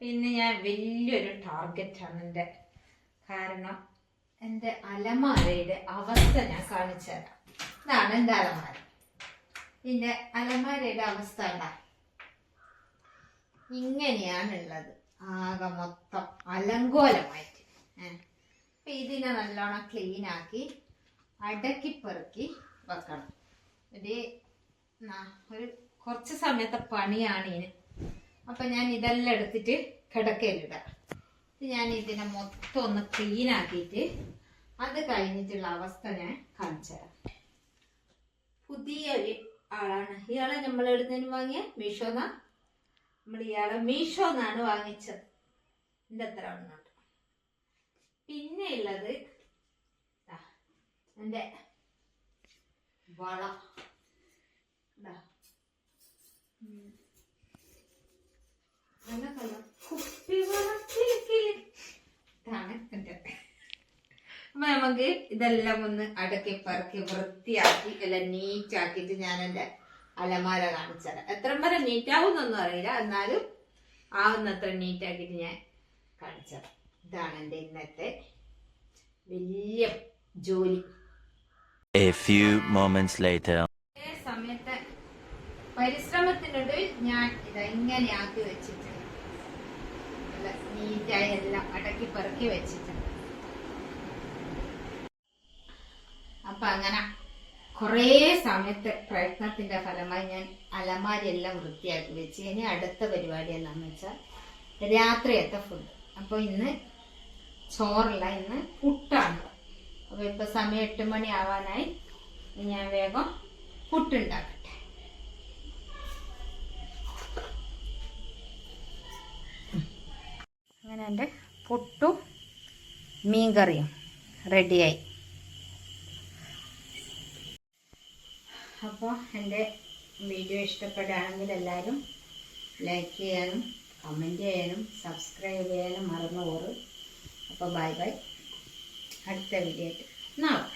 പിന്നെ ഞാൻ വലിയൊരു ടാർഗറ്റാണ് എൻ്റെ. കാരണം എൻ്റെ അലമാരയുടെ അവസ്ഥ ഞാൻ കാണിച്ചു തരാം. ഇതാണ് എൻ്റെ അലമാര. ഇതിൻ്റെ അലമാരയുടെ അവസ്ഥ എന്താ? ഇങ്ങനെയാണുള്ളത്. ആകെ മൊത്തം അലങ്കോലമായിട്ട്. അപ്പം ഇതിനെ നല്ലോണം ക്ലീൻ ആക്കി അടക്കി പെറുക്കി വെക്കണം. ഒരു കുറച്ച് സമയത്തെ പണിയാണ് ഇതിന്. അപ്പം ഞാൻ ഇതെല്ലാം എടുത്തിട്ട് കിടക്കയിലിടാം. ഞാൻ ഇതിനെ മൊത്തം ഒന്ന് ക്ലീൻ ആക്കിയിട്ട് അത് കഴിഞ്ഞിട്ടുള്ള അവസ്ഥ ഞാൻ കാണിച്ചു തരാം. പുതിയൊരു ആളാണ്. ഇയാളെ നമ്മൾ എവിടുന്നതിന് വാങ്ങിയ മീഷോന്നാ. നമ്മൾ ഇയാളെ മീഷോന്നാണ് വാങ്ങിച്ചത്. എൻ്റെ അത്ര ഒന്നുണ്ട്. പിന്നെ ഉള്ളത് എൻ്റെ വള. അപ്പൊ നമുക്ക് ഇതെല്ലാം ഒന്ന് അടക്കി പറക്കി വൃത്തിയാക്കി എല്ലാം നീറ്റ് ആക്കിയിട്ട് ഞാൻ എൻ്റെ അലമാര കാണിച്ചുതരാം. എത്ര വരെ നീറ്റ് ആവുന്നൊന്നും അറിയില്ല, എന്നാലും ആവുന്നത്ര നീറ്റ് ആക്കിയിട്ട് ഞാൻ കാണിച്ചുതരാം. ഇതാണ് എൻ്റെ ഇന്നത്തെ വലിയ ജോലി. A few moments later. സമയത്തെ പരിശ്രമത്തിനൊടുവിൽ ഞാൻ ഇതെങ്ങനെ ആക്കി വെച്ചിട്ടുണ്ട്. നീറ്റായി എല്ലാം അടക്കി പെറുക്കി വെച്ചിട്ടുണ്ട്. അപ്പൊ അങ്ങനെ കുറേ സമയത്തെ പ്രയത്നത്തിന്റെ ഫലമായി ഞാൻ അലമാരി എല്ലാം വൃത്തിയാക്കി വെച്ച്. ഇനി അടുത്ത പരിപാടി എന്താണെന്ന് വെച്ചാൽ രാത്രിയത്തെ ഫുഡ്. അപ്പൊ ഇന്ന് ചോറല്ല, ഇന്ന് പുട്ടാണ്. അപ്പൊ ഇപ്പൊ സമയം 8 മണി ആവാനായി. ഞാൻ വേഗം പുട്ടുണ്ടാക്കട്ടെ. അങ്ങനെ എൻ്റെ പുട്ടും മീൻകറിയും റെഡിയായി. അപ്പോൾ എൻ്റെ വീഡിയോ ഇഷ്ടപ്പെടുകയാണെങ്കിൽ എല്ലാവരും ലൈക്ക് ചെയ്യാനും കമൻറ്റ് ചെയ്യാനും സബ്സ്ക്രൈബ് ചെയ്യാനും മറന്നു പോകരുത്. അപ്പോൾ ബൈ ബൈ. അടുത്ത വീഡിയോ ആയിട്ട് നാളെ.